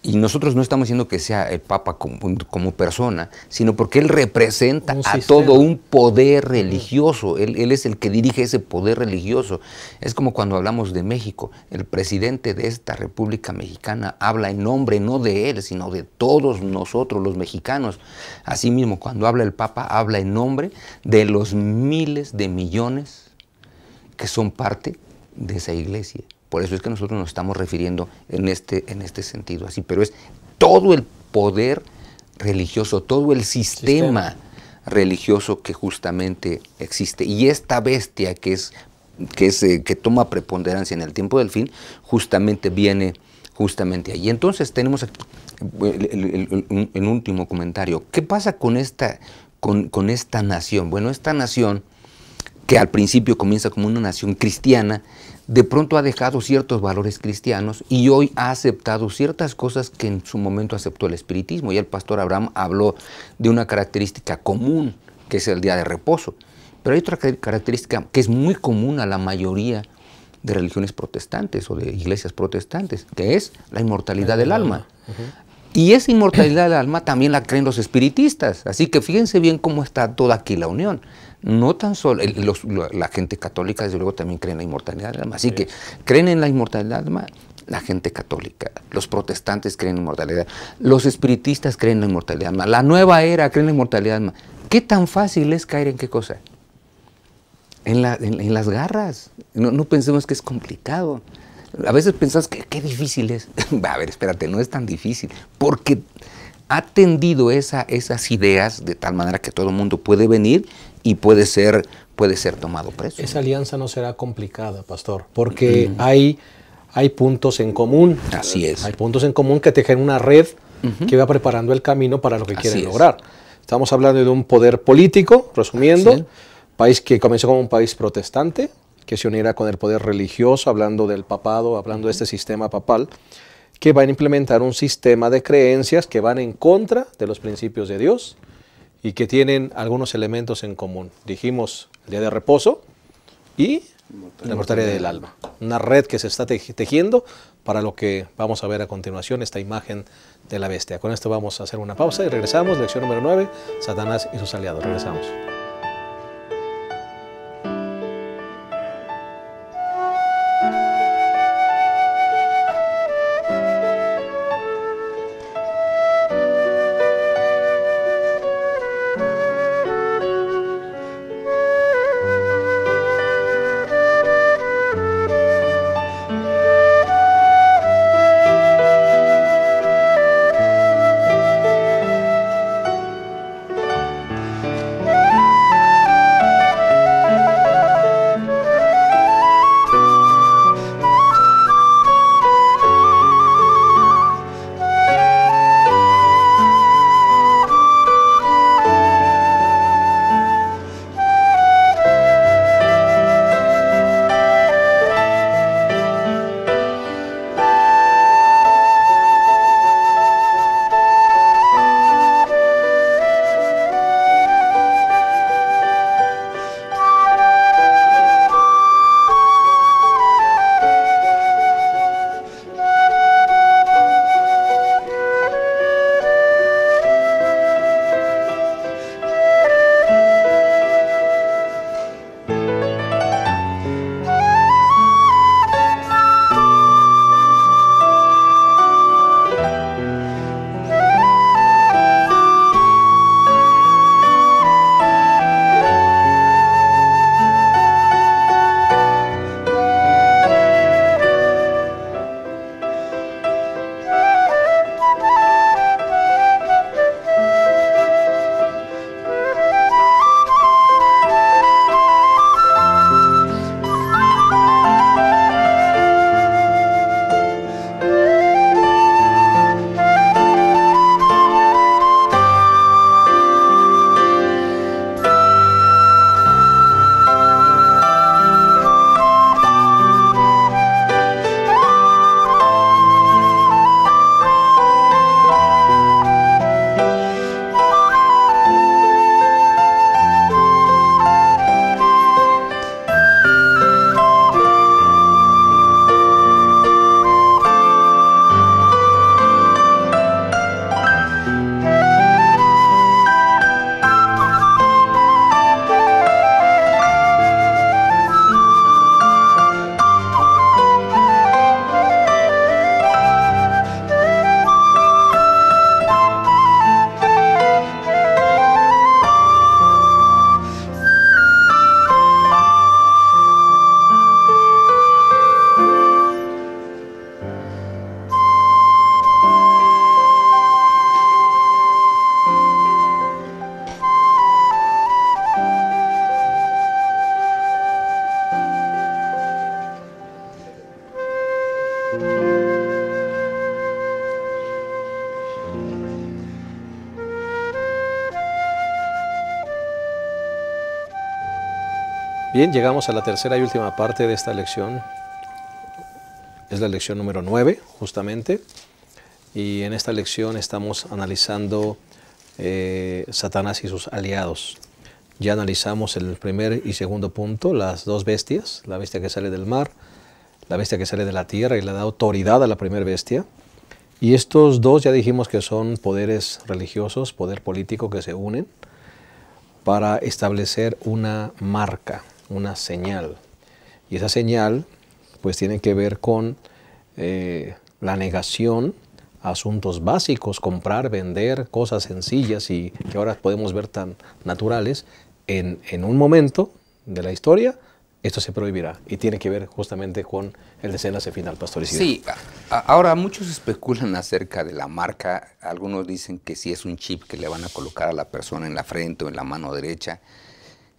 Y nosotros no estamos diciendo que sea el Papa como persona, sino porque él representa a todo un poder religioso. Él es el que dirige ese poder religioso. Es como cuando hablamos de México. El presidente de esta República Mexicana habla en nombre no de él, sino de todos nosotros, los mexicanos. Asimismo, cuando habla el Papa, habla en nombre de los miles de millones que son parte de esa iglesia. Por eso es que nosotros nos estamos refiriendo en este sentido así, pero es todo el poder religioso, todo el sistema religioso que justamente existe. Y esta bestia que toma preponderancia en el tiempo del fin, justamente viene justamente ahí. Entonces tenemos el último comentario. ¿Qué pasa con esta nación? Bueno, esta nación, que al principio comienza como una nación cristiana, de pronto ha dejado ciertos valores cristianos y hoy ha aceptado ciertas cosas que en su momento aceptó el espiritismo. Y el pastor Abraham habló de una característica común, que es el día de reposo. Pero hay otra característica que es muy común a la mayoría de religiones protestantes o de iglesias protestantes, que es la inmortalidad del alma. Y esa inmortalidad del alma también la creen los espiritistas. Así que fíjense bien cómo está toda aquí la unión. No tan solo, la gente católica desde luego también cree en la inmortalidad del alma. Así que creen en la inmortalidad del alma la gente católica. Los protestantes creen en la inmortalidad. Los espiritistas creen en la inmortalidad del alma. La nueva era cree en la inmortalidad del alma. ¿Qué tan fácil es caer en qué cosa? En las garras. No pensemos que es complicado. A veces pensás que qué difícil es. A ver, espérate, no es tan difícil. Porque ha tendido esas ideas de tal manera que todo el mundo puede venir y puede ser puede ser tomado preso. Esa alianza no será complicada, pastor, porque hay puntos en común. Así es. Hay puntos en común que tejen una red que va preparando el camino para lo que quieren lograr. Estamos hablando de un poder político, resumiendo, país que comenzó como un país protestante, que se unirá con el poder religioso, hablando del papado, hablando de este sistema papal, que van a implementar un sistema de creencias que van en contra de los principios de Dios y que tienen algunos elementos en común. Dijimos el día de reposo y la mortalidad del alma. Una red que se está tejiendo para lo que vamos a ver a continuación, esta imagen de la bestia. Con esto vamos a hacer una pausa y regresamos. Lección número 9, Satanás y sus aliados. Regresamos. Bien, llegamos a la tercera y última parte de esta lección. Es la lección número 9, justamente. Y en esta lección estamos analizando Satanás y sus aliados. Ya analizamos el primer y segundo punto, las dos bestias, la bestia que sale del mar, la bestia que sale de la tierra y le da autoridad a la primera bestia. Y estos dos ya dijimos que son poderes religiosos, poder político que se unen para establecer una marca, una señal. Y esa señal pues tiene que ver con la negación a asuntos básicos, comprar, vender, cosas sencillas y que ahora podemos ver tan naturales. En un momento de la historia esto se prohibirá y tiene que ver justamente con el desenlace final, Pastor Isidro. Sí, ahora muchos especulan acerca de la marca. Algunos dicen que si es un chip que le van a colocar a la persona en la frente o en la mano derecha.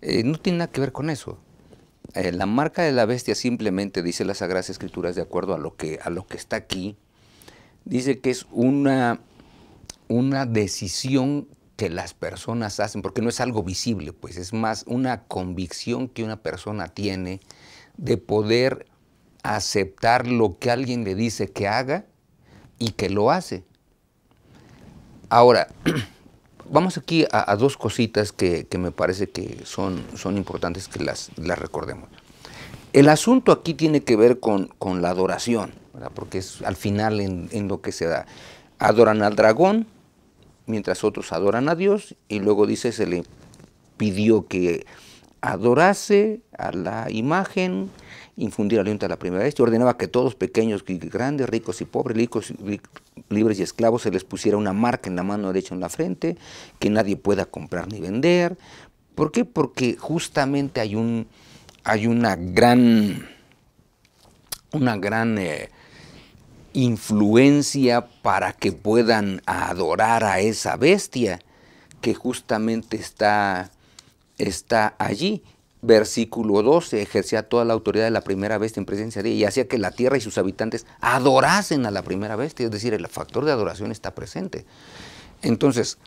No tiene nada que ver con eso. La marca de la bestia simplemente, dice las Sagradas Escrituras, de acuerdo a lo que está aquí, dice que es una decisión que las personas hacen, porque no es algo visible, pues es más una convicción que una persona tiene de poder aceptar lo que alguien le dice que haga y que lo hace. Ahora, vamos aquí a dos cositas que me parece que son importantes que las recordemos. El asunto aquí tiene que ver con la adoración, ¿verdad? Porque es al final en lo que se da. Adoran al dragón, mientras otros adoran a Dios, y luego dice, se le pidió que adorase a la imagen, infundir aliento a la primera bestia, ordenaba que todos, pequeños y grandes, ricos y pobres, libres y esclavos, se les pusiera una marca en la mano derecha o en la frente, que nadie pueda comprar ni vender. ¿Por qué? Porque justamente hay una gran influencia para que puedan adorar a esa bestia que justamente está allí. Versículo 12, ejercía toda la autoridad de la primera bestia en presencia de ella y hacía que la tierra y sus habitantes adorasen a la primera bestia, es decir, el factor de adoración está presente. Entonces,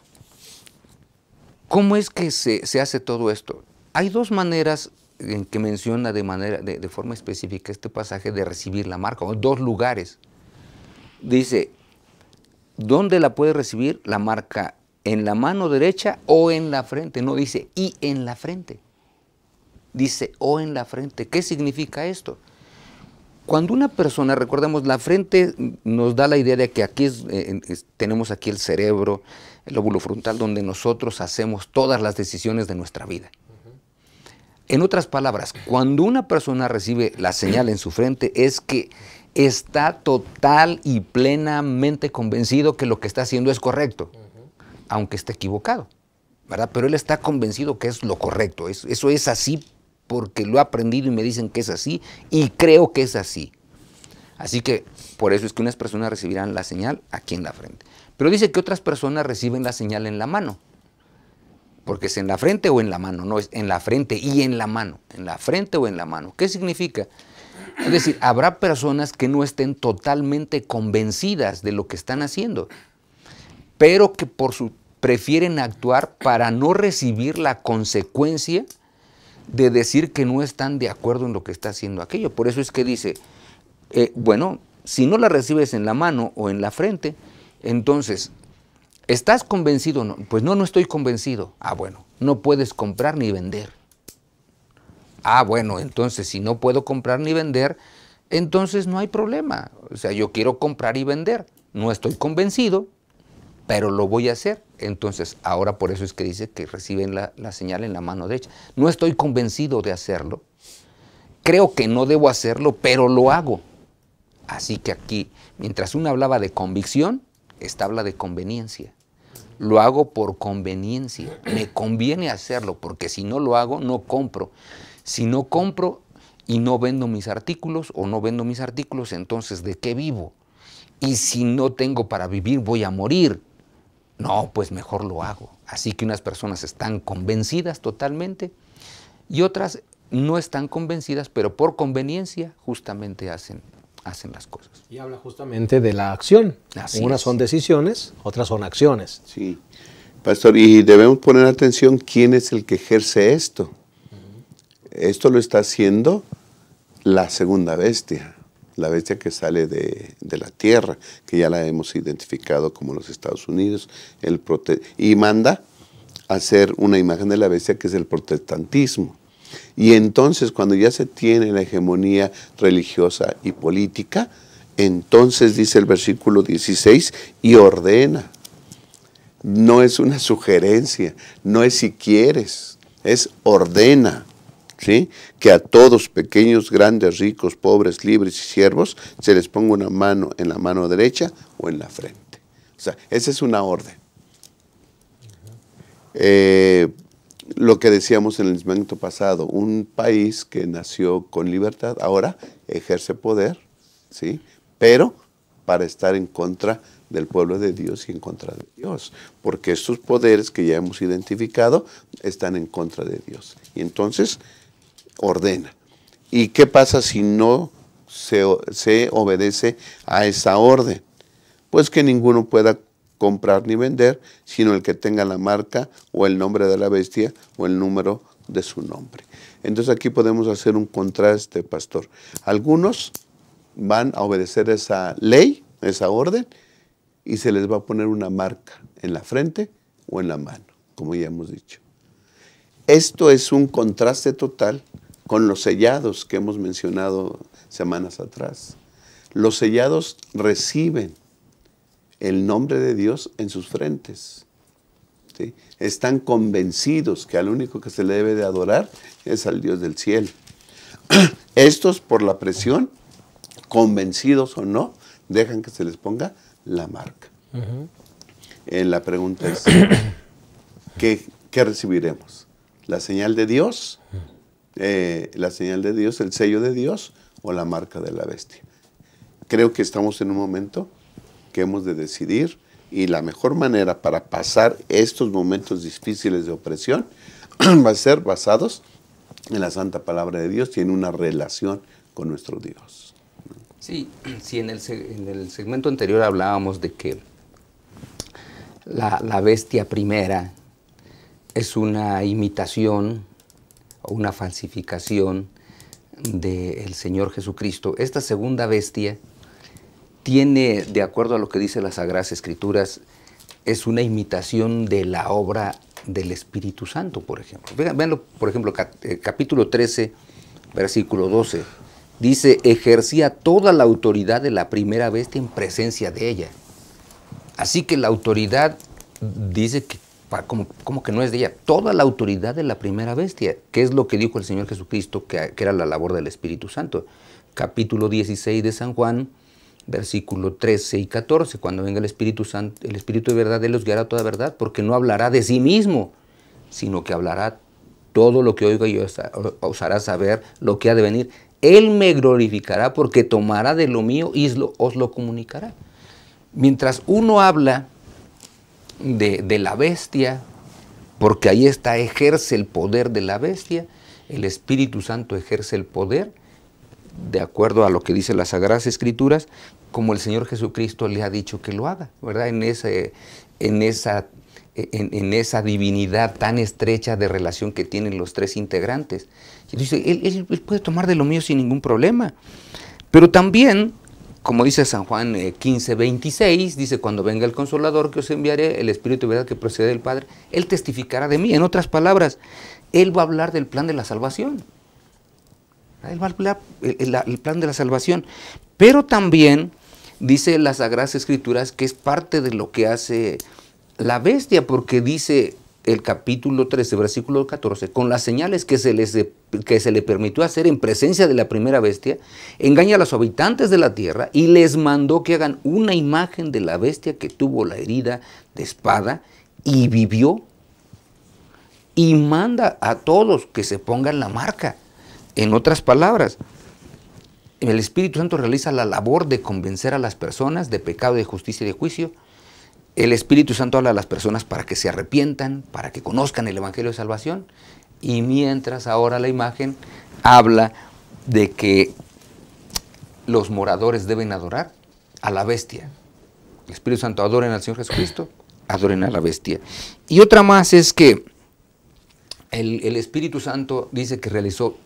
¿cómo es que se hace todo esto? Hay dos maneras en que menciona de forma específica este pasaje de recibir la marca, o dos lugares. Dice, ¿dónde la puede recibir la marca? ¿En la mano derecha o en la frente? No dice, y en la frente. Dice, o en la frente. ¿Qué significa esto? Cuando una persona, recordemos, la frente nos da la idea de que aquí tenemos aquí el cerebro, el lóbulo frontal, donde nosotros hacemos todas las decisiones de nuestra vida. En otras palabras, cuando una persona recibe la señal en su frente, es que está total y plenamente convencido que lo que está haciendo es correcto, aunque esté equivocado, ¿verdad? Pero él está convencido que es lo correcto, eso es así porque lo he aprendido y me dicen que es así y creo que es así. Así que por eso es que unas personas recibirán la señal aquí en la frente. Pero dice que otras personas reciben la señal en la mano, porque es en la frente o en la mano, no es en la frente y en la mano, en la frente o en la mano. ¿Qué significa? Es decir, habrá personas que no estén totalmente convencidas de lo que están haciendo, pero que prefieren actuar para no recibir la consecuencia de decir que no están de acuerdo en lo que está haciendo aquello. Por eso es que dice, bueno, si no la recibes en la mano o en la frente, entonces, ¿estás convencido o no? Pues no estoy convencido. Ah, bueno, no puedes comprar ni vender. Ah, bueno, entonces si no puedo comprar ni vender, entonces no hay problema. O sea, yo quiero comprar y vender. No estoy convencido, pero lo voy a hacer. Entonces, ahora por eso es que dice que reciben la señal en la mano derecha. No estoy convencido de hacerlo. Creo que no debo hacerlo, pero lo hago. Así que aquí, mientras uno hablaba de convicción, esta habla de conveniencia. Lo hago por conveniencia. Me conviene hacerlo, porque si no lo hago, no compro. Si no compro y no vendo mis artículos, o no vendo mis artículos, entonces ¿de qué vivo? Y si no tengo para vivir, voy a morir. No, pues mejor lo hago. Así que unas personas están convencidas totalmente y otras no están convencidas, pero por conveniencia justamente hacen las cosas. Y habla justamente de la acción. Así Unas es. son decisiones, otras son acciones. Sí, pastor, y debemos poner atención quién es el que ejerce esto. Esto lo está haciendo la segunda bestia, la bestia que sale de la tierra, que ya la hemos identificado como los Estados Unidos, y manda a hacer una imagen de la bestia que es el protestantismo. Y entonces cuando ya se tiene la hegemonía religiosa y política, entonces dice el versículo 16, y ordena. No es una sugerencia, no es si quieres, es ordena. ¿Sí? Que a todos, pequeños, grandes, ricos, pobres, libres y siervos, se les ponga una mano en la mano derecha o en la frente. O sea, esa es una orden. Lo que decíamos en el momento pasado, un país que nació con libertad, ahora ejerce poder, ¿sí? Pero para estar en contra del pueblo de Dios y en contra de Dios, porque estos poderes que ya hemos identificado están en contra de Dios. Y entonces ordena. ¿Y qué pasa si no se obedece a esa orden? Pues que ninguno pueda comprar ni vender, sino el que tenga la marca o el nombre de la bestia o el número de su nombre. Entonces aquí podemos hacer un contraste, pastor. Algunos van a obedecer esa ley, esa orden, y se les va a poner una marca en la frente o en la mano, como ya hemos dicho. Esto es un contraste total con los sellados que hemos mencionado semanas atrás. Los sellados reciben el nombre de Dios en sus frentes. ¿Sí? Están convencidos que al único que se le debe de adorar es al Dios del cielo. Estos, por la presión, convencidos o no, dejan que se les ponga la marca. La pregunta es, ¿qué recibiremos? ¿La señal de Dios? ¿La señal de Dios, el sello de Dios o la marca de la bestia? Creo que estamos en un momento que hemos de decidir, y la mejor manera para pasar estos momentos difíciles de opresión va a ser basados en la santa palabra de Dios y en una relación con nuestro Dios. Sí, en el segmento anterior hablábamos de que la bestia primera es una imitación o una falsificación del Señor Jesucristo. Esta segunda bestia tiene, de acuerdo a lo que dice las Sagradas Escrituras, es una imitación de la obra del Espíritu Santo, por ejemplo. Véanlo, por ejemplo, capítulo 13, versículo 12. Dice, ejercía toda la autoridad de la primera bestia en presencia de ella. Así que la autoridad, dice que, como que no es de ella, toda la autoridad de la primera bestia, que es lo que dijo el Señor Jesucristo, que era la labor del Espíritu Santo. Capítulo 16 de San Juan, versículo 13 y 14, cuando venga el Espíritu Santo, el Espíritu de verdad, Él los guiará a toda verdad, porque no hablará de sí mismo, sino que hablará todo lo que oiga y os hará saber lo que ha de venir. Él me glorificará porque tomará de lo mío y os lo comunicará. Mientras uno habla de la bestia, porque ahí está, ejerce el poder de la bestia, el Espíritu Santo ejerce el poder, de acuerdo a lo que dicen las Sagradas Escrituras, como el Señor Jesucristo le ha dicho que lo haga, ¿verdad? En esa divinidad tan estrecha de relación que tienen los tres integrantes. Y dice, él puede tomar de lo mío sin ningún problema. Pero también, como dice San Juan 15, 26, dice, cuando venga el Consolador que os enviaré, el Espíritu de verdad que procede del Padre, Él testificará de mí. En otras palabras, Él va a hablar del plan de la salvación. Él va a hablar el plan de la salvación. Pero también dice las Sagradas Escrituras que es parte de lo que hace la bestia, porque dice el capítulo 13, versículo 14, con las señales que se le permitió hacer en presencia de la primera bestia, engaña a los habitantes de la tierra y les mandó que hagan una imagen de la bestia que tuvo la herida de espada y vivió, y manda a todos que se pongan la marca. En otras palabras, el Espíritu Santo realiza la labor de convencer a las personas de pecado, de justicia y de juicio. El Espíritu Santo habla a las personas para que se arrepientan, para que conozcan el Evangelio de Salvación. Y mientras ahora la imagen habla de que los moradores deben adorar a la bestia. El Espíritu Santo, adoren al Señor Jesucristo, adoren a la bestia. Y otra más es que el Espíritu Santo dice que realizó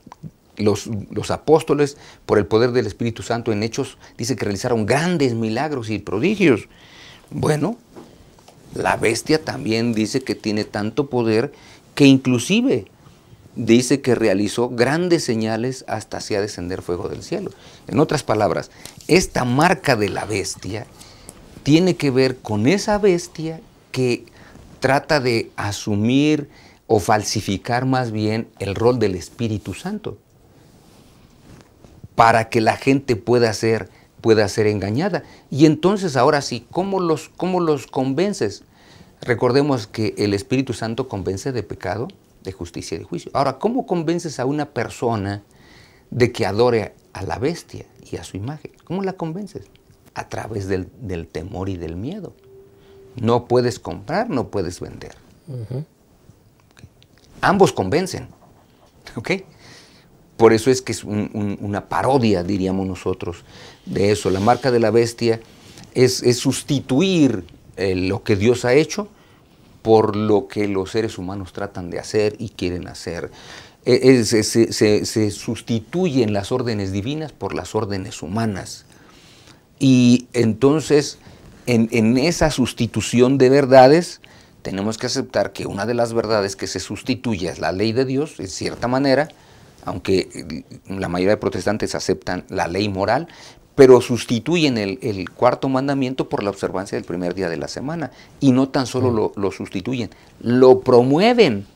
los apóstoles, por el poder del Espíritu Santo en Hechos, dice que realizaron grandes milagros y prodigios. Bueno, la bestia también dice que tiene tanto poder que inclusive dice que realizó grandes señales hasta hacía descender fuego del cielo. En otras palabras, esta marca de la bestia tiene que ver con esa bestia que trata de asumir o falsificar más bien el rol del Espíritu Santo, para que la gente pueda ser engañada. Y entonces ahora sí, ¿cómo los convences? Recordemos que el Espíritu Santo convence de pecado, de justicia y de juicio. Ahora, ¿cómo convences a una persona de que adore a la bestia y a su imagen? ¿Cómo la convences? a través del temor y del miedo. No puedes comprar, no puedes vender. Okay. Ambos convencen. ¿Okay? Por eso es que es una parodia, diríamos nosotros, de eso. La marca de la bestia es sustituir lo que Dios ha hecho por lo que los seres humanos tratan de hacer y quieren hacer. Se sustituyen las órdenes divinas por las órdenes humanas. Y entonces, en esa sustitución de verdades, tenemos que aceptar que una de las verdades que se sustituye es la ley de Dios, en cierta manera, aunque la mayoría de protestantes aceptan la ley moral, pero sustituyen el cuarto mandamiento por la observancia del primer día de la semana. Y no tan solo lo sustituyen, lo promueven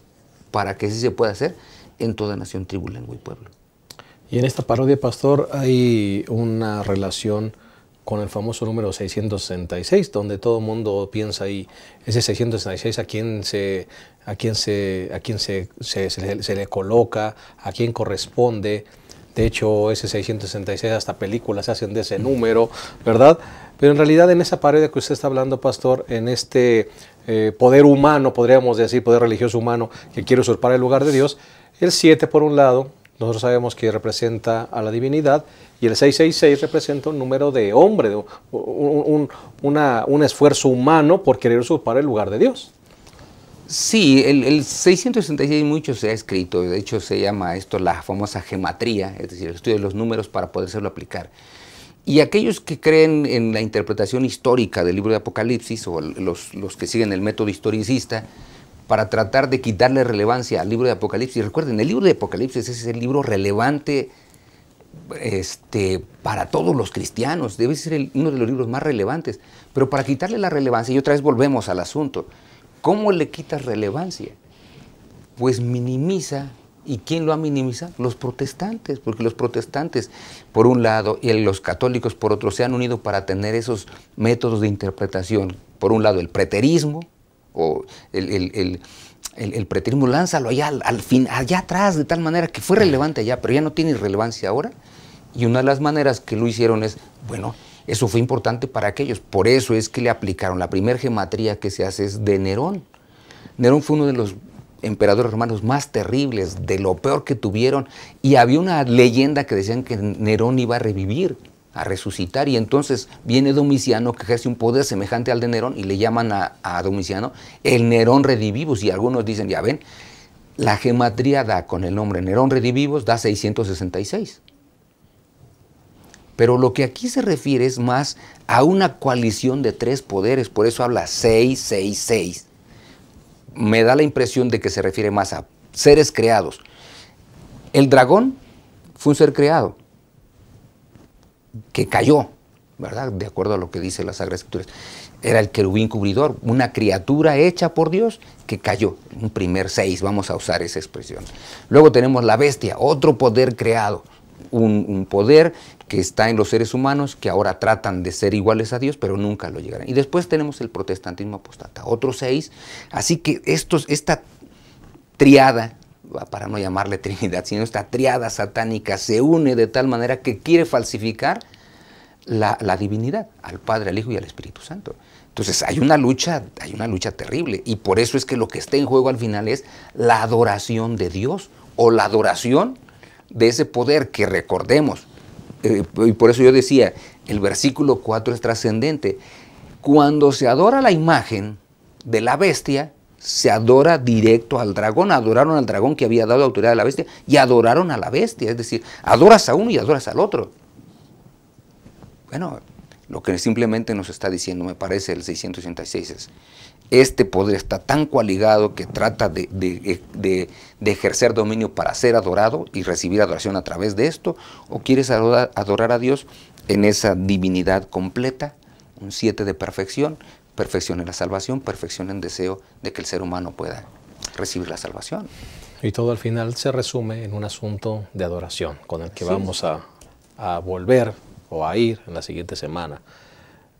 para que sí se pueda hacer en toda nación, tribu, lengua y pueblo. Y en esta parodia, pastor, hay una relación con el famoso número 666, donde todo el mundo piensa ahí, ese 666 a quién se le coloca, a quién corresponde. De hecho, ese 666 hasta películas se hacen de ese número, ¿verdad? Pero en realidad en esa parodia que usted está hablando, pastor, en este poder humano, podríamos decir, poder religioso humano que quiere usurpar el lugar de Dios, el 7 por un lado, nosotros sabemos que representa a la divinidad, y el 666 representa un número de hombre, un esfuerzo humano por querer usurpar el lugar de Dios. Sí, el 666 mucho se ha escrito, de hecho se llama esto la famosa gematría, es decir, el estudio de los números para podérselo aplicar. Y aquellos que creen en la interpretación histórica del libro de Apocalipsis, o los que siguen el método historicista, para tratar de quitarle relevancia al libro de Apocalipsis. Recuerden, el libro de Apocalipsis es el libro relevante para todos los cristianos, debe ser uno de los libros más relevantes, pero para quitarle la relevancia, y otra vez volvemos al asunto, ¿cómo le quitas relevancia? Pues minimiza. ¿Y quién lo ha minimizado? Los protestantes, porque los protestantes, por un lado, y los católicos, por otro, se han unido para tener esos métodos de interpretación. Por un lado, el preterismo, o el preterismo, lánzalo allá, allá atrás, de tal manera que fue relevante allá, pero ya no tiene relevancia ahora. Y una de las maneras que lo hicieron es, bueno, eso fue importante para aquellos. Por eso es que le aplicaron. La primera gematría que se hace es de Nerón. Nerón fue uno de los emperadores romanos más terribles, de lo peor que tuvieron. Y había una leyenda que decían que Nerón iba a revivir, a resucitar. Y entonces viene Domiciano, que ejerce un poder semejante al de Nerón, y le llaman a Domiciano el Nerón redivivus. Y algunos dicen, ya ven, la gematría da con el nombre Nerón redivivus, da 666. Pero lo que aquí se refiere es más a una coalición de tres poderes, por eso habla 666. Me da la impresión de que se refiere más a seres creados. El dragón fue un ser creado, que cayó, ¿verdad? De acuerdo a lo que dice las Sagradas Escrituras. Era el querubín cubridor, una criatura hecha por Dios que cayó. Un primer 6, vamos a usar esa expresión. Luego tenemos la bestia, otro poder creado. Un poder que está en los seres humanos que ahora tratan de ser iguales a Dios, pero nunca lo llegarán. Y después tenemos el protestantismo apóstata, otros 6. Así que esta triada, para no llamarle Trinidad, sino esta triada satánica se une de tal manera que quiere falsificar la divinidad, al Padre, al Hijo y al Espíritu Santo. Entonces hay una lucha terrible, y por eso es que lo que está en juego al final es la adoración de Dios, o la adoración de ese poder que recordemos, y por eso yo decía, el versículo 4 es trascendente. Cuando se adora la imagen de la bestia, se adora directo al dragón. Adoraron al dragón que había dado autoridad a la bestia, y adoraron a la bestia, es decir, adoras a uno y adoras al otro. Bueno, lo que simplemente nos está diciendo, me parece, el 666 es, este poder está tan coaligado que trata de ejercer dominio para ser adorado y recibir adoración a través de esto, o quieres adorar a Dios en esa divinidad completa, un 7 de perfección, perfección en la salvación, perfección en deseo de que el ser humano pueda recibir la salvación. Y todo al final se resume en un asunto de adoración, con el que vamos a volver o a ir en la siguiente semana.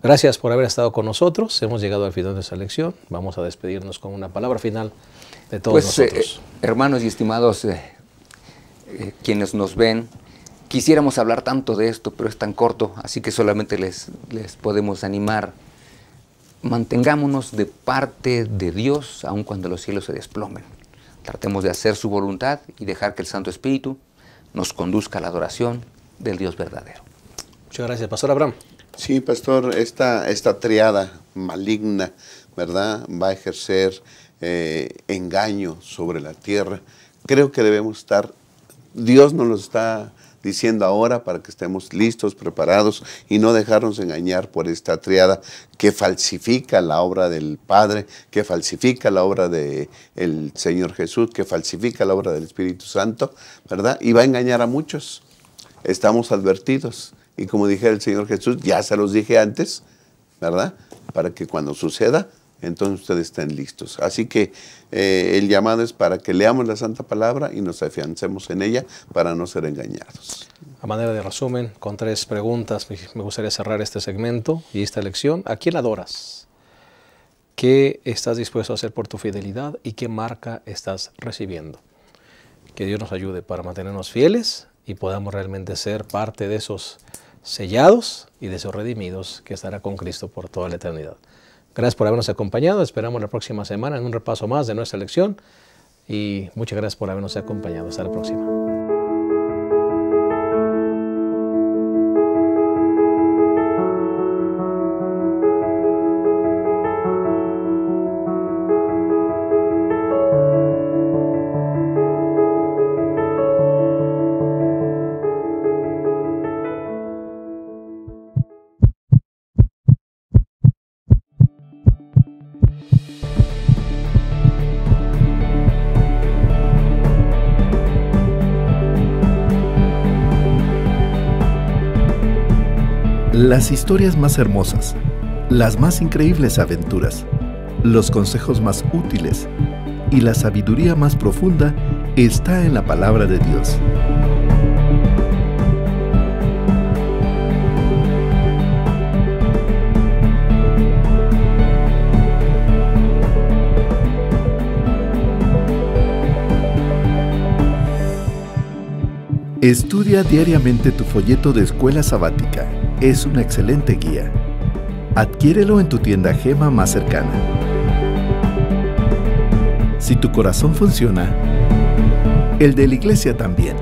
Gracias por haber estado con nosotros. Hemos llegado al final de esta lección. Vamos a despedirnos con una palabra final de todos nosotros. Hermanos y estimados quienes nos ven, Quisiéramos hablar tanto de esto, pero es tan corto, así que solamente les podemos animar. Mantengámonos de parte de Dios, aun cuando los cielos se desplomen. Tratemos de hacer su voluntad y dejar que el Santo Espíritu nos conduzca a la adoración del Dios verdadero. Muchas gracias, Pastor Abraham. Sí, pastor, esta triada maligna, ¿verdad?, va a ejercer engaño sobre la tierra. Creo que debemos estar, Dios nos lo está diciendo ahora para que estemos listos, preparados y no dejarnos engañar por esta triada que falsifica la obra del Padre, que falsifica la obra del Señor Jesús, que falsifica la obra del Espíritu Santo, ¿verdad? Y va a engañar a muchos. Estamos advertidos. Y como dije el Señor Jesús, ya se los dije antes, ¿verdad? Para que cuando suceda, entonces ustedes estén listos. Así que el llamado es para que leamos la Santa Palabra y nos afiancemos en ella para no ser engañados. A manera de resumen, con 3 preguntas, me gustaría cerrar este segmento y esta lección. ¿A quién adoras? ¿Qué estás dispuesto a hacer por tu fidelidad? ¿Y qué marca estás recibiendo? Que Dios nos ayude para mantenernos fieles y podamos realmente ser parte de esos sellados y de esos redimidos que estará con Cristo por toda la eternidad. Gracias por habernos acompañado. Esperamos la próxima semana en un repaso más de nuestra lección. Y muchas gracias por habernos acompañado. Hasta la próxima. Las historias más hermosas, las más increíbles aventuras, los consejos más útiles y la sabiduría más profunda está en la palabra de Dios. Estudia diariamente tu folleto de escuela sabática. Es una excelente guía. Adquiérelo en tu tienda Gema más cercana. Si tu corazón funciona, el de la iglesia también.